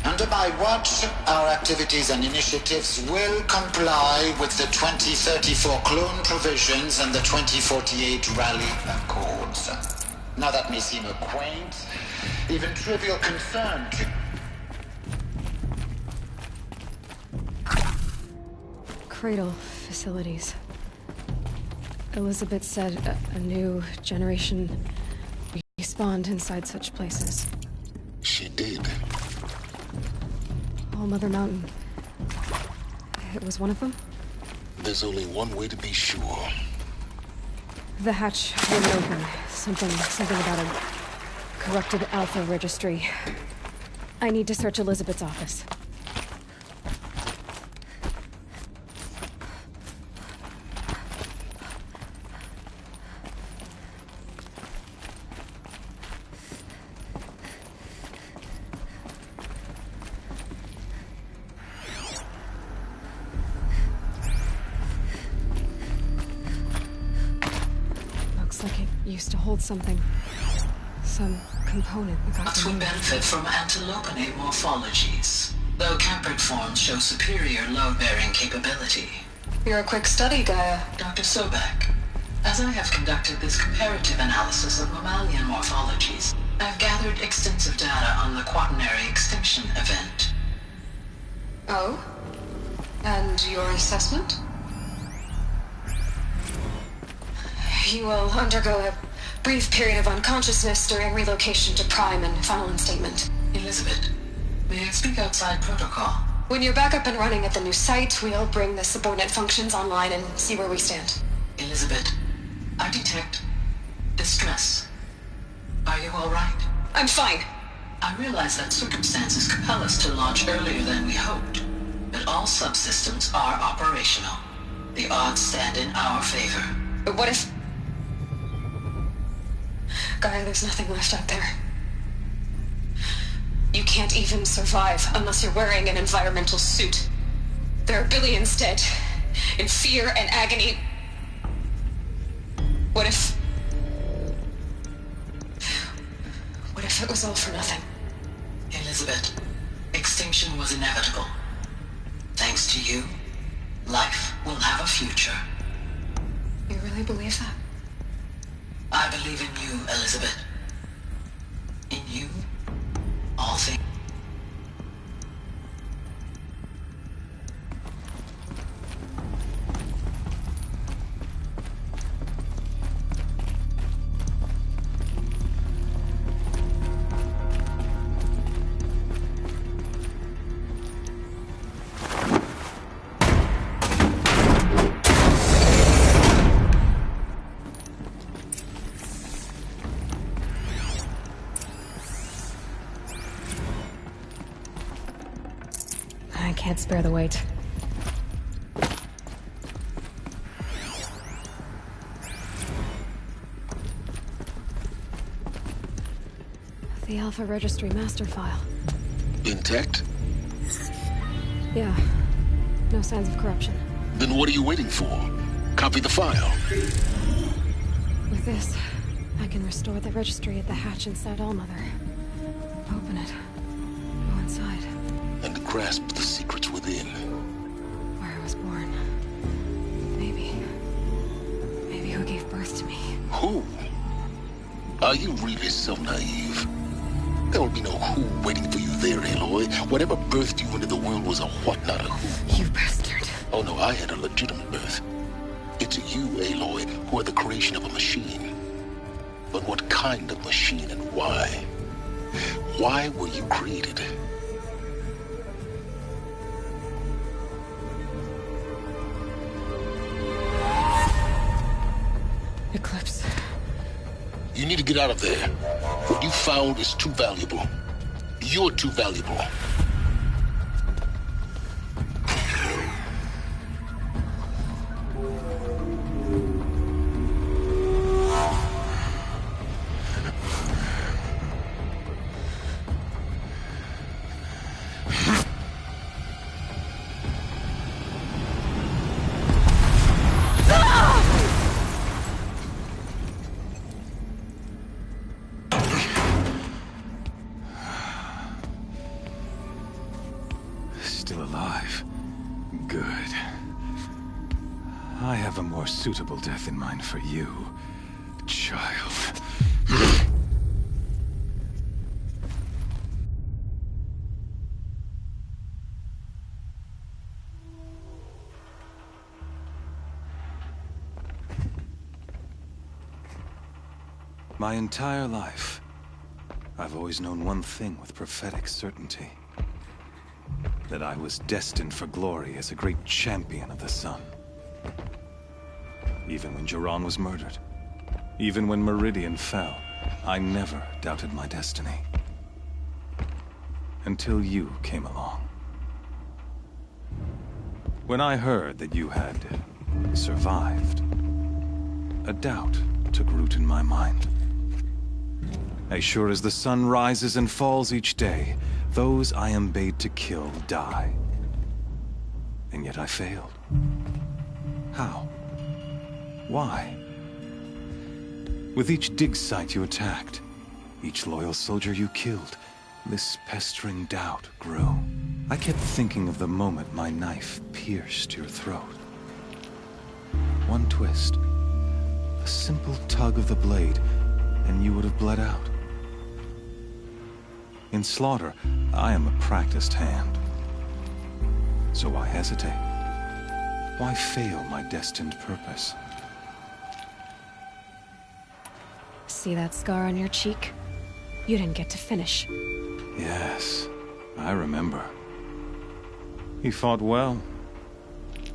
Under my watch, our activities and initiatives will comply with the 2034 clone provisions and the 2048 Rally Accords. Now that may seem a quaint, even trivial concern to... Cradle facilities. Elizabeth said a new generation respawned inside such places. She did. All Mother Mountain. It was one of them? There's only one way to be sure. The hatch wouldn't open. Something about a corrupted Alpha registry. I need to search Elizabeth's office. Used to hold something. Some component that got Nuts would benefit from antilopinate morphologies, though campered forms show superior load-bearing capability. You're a quick study, Gaia. Dr. Sobek. As I have conducted this comparative analysis of mammalian morphologies, I've gathered extensive data on the quaternary extinction event. Oh? And your assessment? You will undergo a brief period of unconsciousness during relocation to Prime and final instatement. Elizabeth, may I speak outside protocol? When you're back up and running at the new site, we'll bring the subordinate functions online and see where we stand. Elizabeth, I detect distress. Are you all right? I'm fine. I realize that circumstances compel us to launch earlier than we hoped, but all subsystems are operational. The odds stand in our favor. But what if... Gaia, there's nothing left out there. You can't even survive unless you're wearing an environmental suit. There are billions dead, in fear and agony. What if it was all for nothing? Elizabeth, extinction was inevitable. Thanks to you, life will have a future. You really believe that? I believe in you, Elizabeth. In you, all things. Can't spare the weight. The Alpha Registry master file. Intact? Yeah. No signs of corruption. Then what are you waiting for? Copy the file. With this, I can restore the registry at the hatch inside Allmother. Open it. Go inside. And grasp the secrets within. Where I was born. Maybe who gave birth to me. Who? Are you really so naive? There will be no who waiting for you there, Aloy. Whatever birthed you into the world was a what, not a who. You bastard. Oh no, I had a legitimate birth. It's you, Aloy, who are the creation of a machine. But what kind of machine and why? Why were you created? Eclipse. You need to get out of there. What you found is too valuable. You're too valuable. still alive. Good. I have a more suitable death in mind for you, child. My entire life, I've always known one thing with prophetic certainty. That I was destined for glory as a great champion of the sun. Even when Jiran was murdered, even when Meridian fell, I never doubted my destiny. Until you came along. When I heard that you had survived, a doubt took root in my mind. As sure as the sun rises and falls each day, those I am bade to kill die. And yet I failed. How? Why? With each dig site you attacked, each loyal soldier you killed, this pestering doubt grew. I kept thinking of the moment my knife pierced your throat. One twist, a simple tug of the blade, and you would have bled out. In slaughter, I am a practiced hand. So why hesitate? Why fail my destined purpose? See that scar on your cheek? You didn't get to finish. Yes, I remember. He fought well.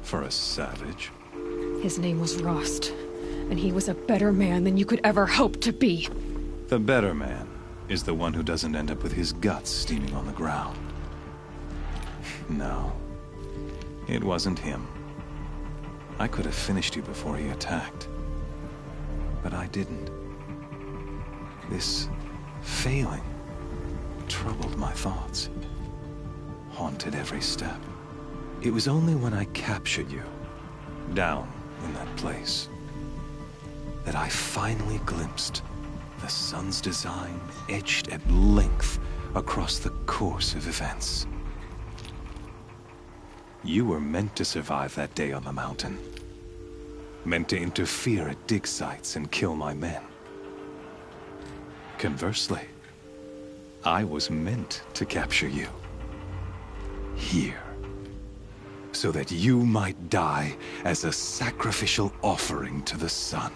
For a savage. His name was Rost, and he was a better man than you could ever hope to be. The better man is the one who doesn't end up with his guts steaming on the ground. No, it wasn't him. I could have finished you before he attacked. But I didn't. This failing troubled my thoughts, haunted every step. It was only when I captured you, down in that place, that I finally glimpsed the sun's design etched at length across the course of events. You were meant to survive that day on the mountain. Meant to interfere at dig sites and kill my men. Conversely, I was meant to capture you. Here. So that you might die as a sacrificial offering to the sun.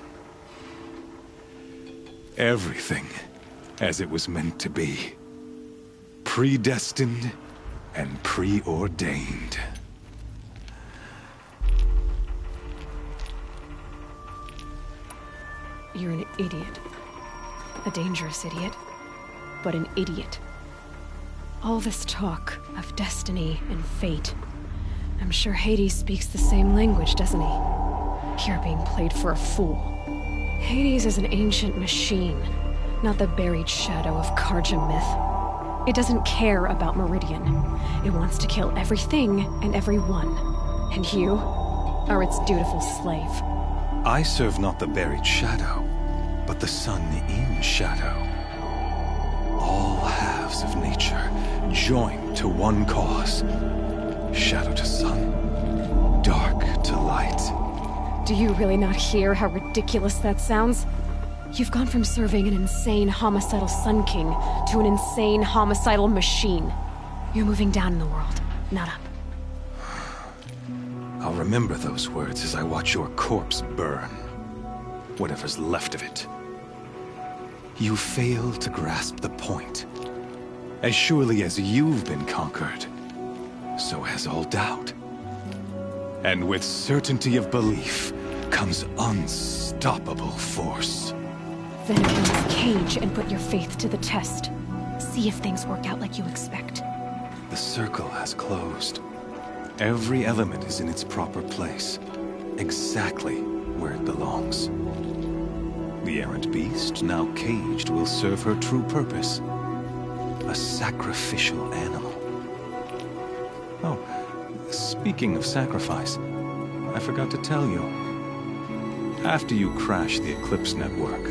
Everything as it was meant to be. Predestined and preordained. You're an idiot. A dangerous idiot, but an idiot. All this talk of destiny and fate. I'm sure Hades speaks the same language, doesn't he? You're being played for a fool. Hades is an ancient machine, not the buried shadow of Karja myth. It doesn't care about Meridian. It wants to kill everything and everyone. And you are its dutiful slave. I serve not the buried shadow, but the sun in shadow. All halves of nature joined to one cause. Shadow to sun, dark to light. Do you really not hear how ridiculous that sounds? You've gone from serving an insane homicidal Sun King to an insane homicidal machine. You're moving down in the world, not up. I'll remember those words as I watch your corpse burn. Whatever's left of it. You fail to grasp the point. As surely as you've been conquered, so has all doubt. And with certainty of belief comes unstoppable force. Then open this cage and put your faith to the test. See if things work out like you expect. The circle has closed. Every element is in its proper place, exactly where it belongs. The errant beast, now caged, will serve her true purpose. A sacrificial animal. Oh, speaking of sacrifice, I forgot to tell you. After you crashed the Eclipse network,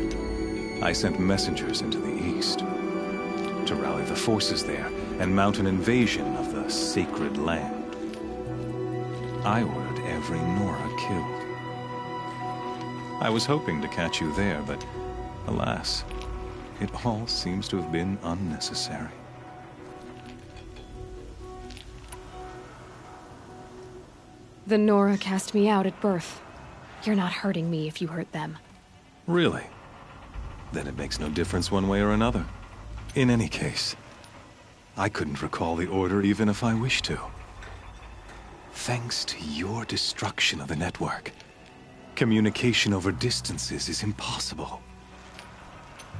I sent messengers into the east to rally the forces there and mount an invasion of the sacred land. I ordered every Nora killed. I was hoping to catch you there, but alas, it all seems to have been unnecessary. The Nora cast me out at birth. You're not hurting me if you hurt them. Really? Then it makes no difference one way or another. In any case, I couldn't recall the order even if I wished to. Thanks to your destruction of the network, communication over distances is impossible.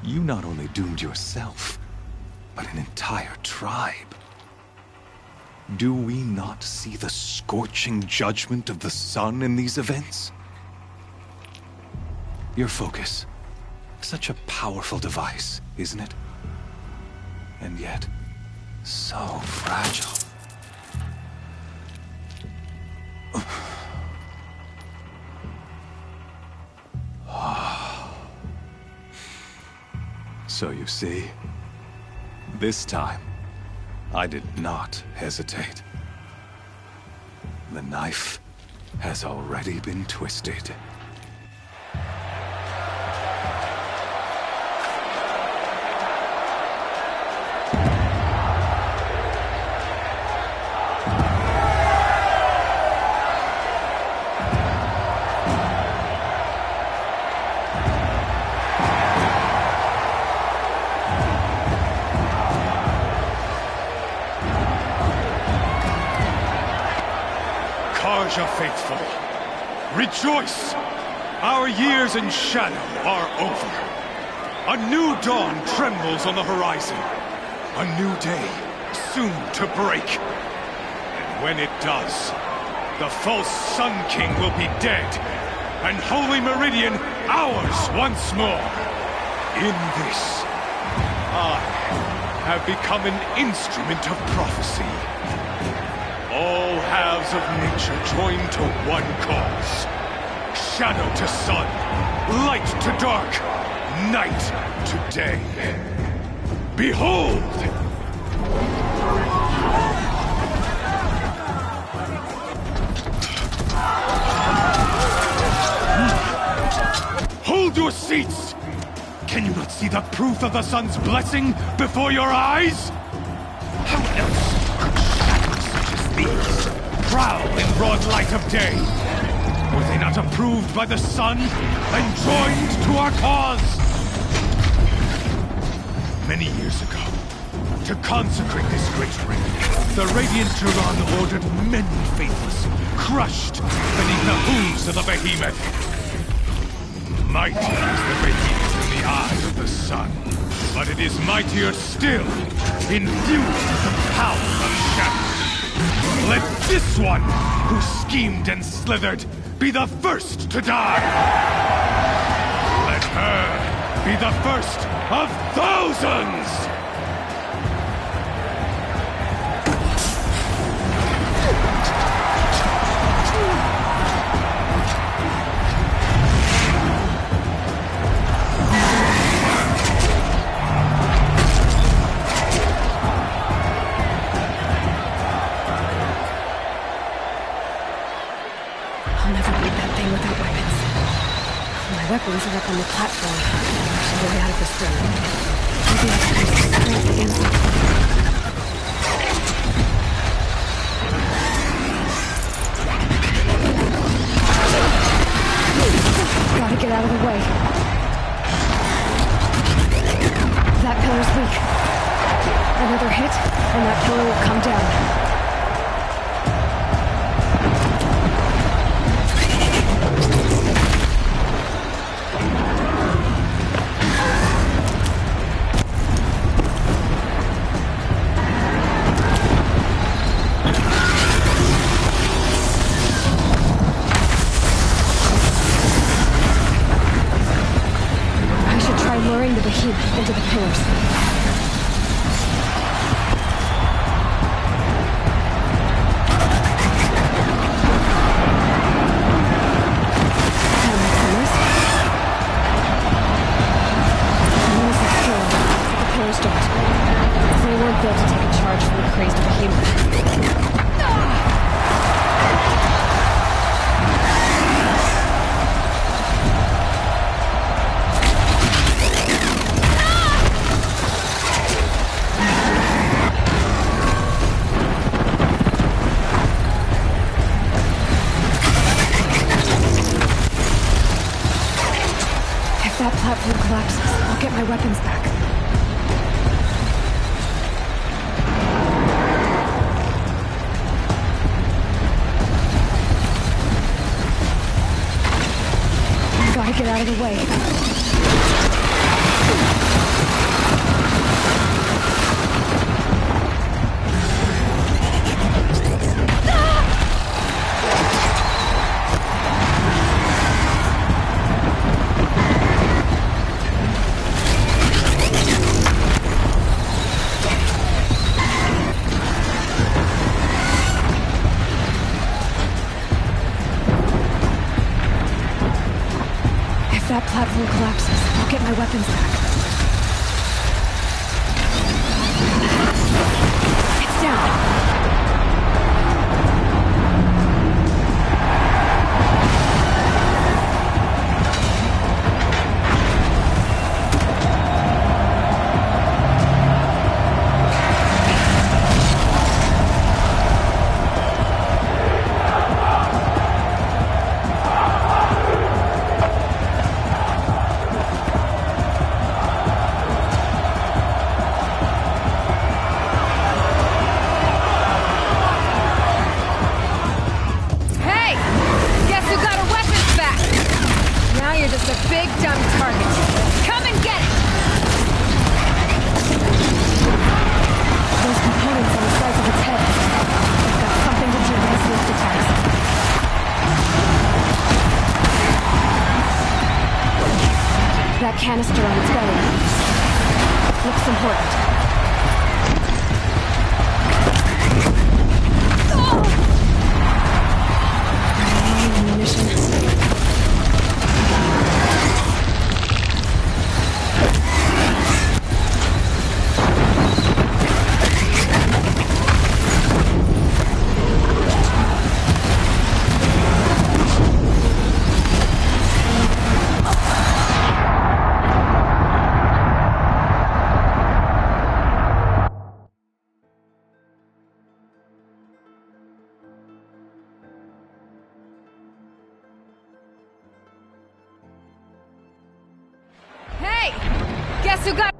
You not only doomed yourself, but an entire tribe. Do we not see the scorching judgment of the sun in these events? Your focus. Such a powerful device, isn't it? And yet, so fragile. So you see, this time, I did not hesitate. The knife has already been twisted. Faithful, rejoice! Our years in shadow are over. A new dawn trembles on the horizon. A new day soon to break. And when it does, the false Sun King will be dead, and Holy Meridian ours once more. In this, I have become an instrument of prophecy. All halves of nature join to one cause. Shadow to sun, light to dark, night to day. Behold! Hold your seats! Can you not see the proof of the sun's blessing before your eyes? How else these prowl in broad light of day? Were they not approved by the sun and joined to our cause? Many years ago, to consecrate this great ring, the Radiant Turan ordered many faithless, crushed beneath the hooves of the behemoth. Mighty is the behemoth in the eye of the sun, but it is mightier still, infused with the power of shadow. Let this one, who schemed and slithered, be the first to die! Let her be the first of thousands! Weapons are up on the platform. I should get out of this room. Maybe I can use the strength against them. Gotta get out of the way. That pillar's weak. Another hit, and that pillar will come down. Into the pillars. platform collapses, I'll get my weapons back. Gotta get out of the way. If that platform collapses, I'll get my weapons back. It's down. That canister on its belly. Looks important. Ammunition. Guess who got...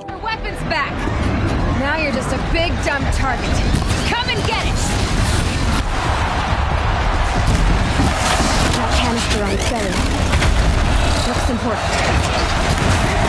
your weapons back! Now you're just a big dumb target. Come and get it! That canister on its belly. Looks important.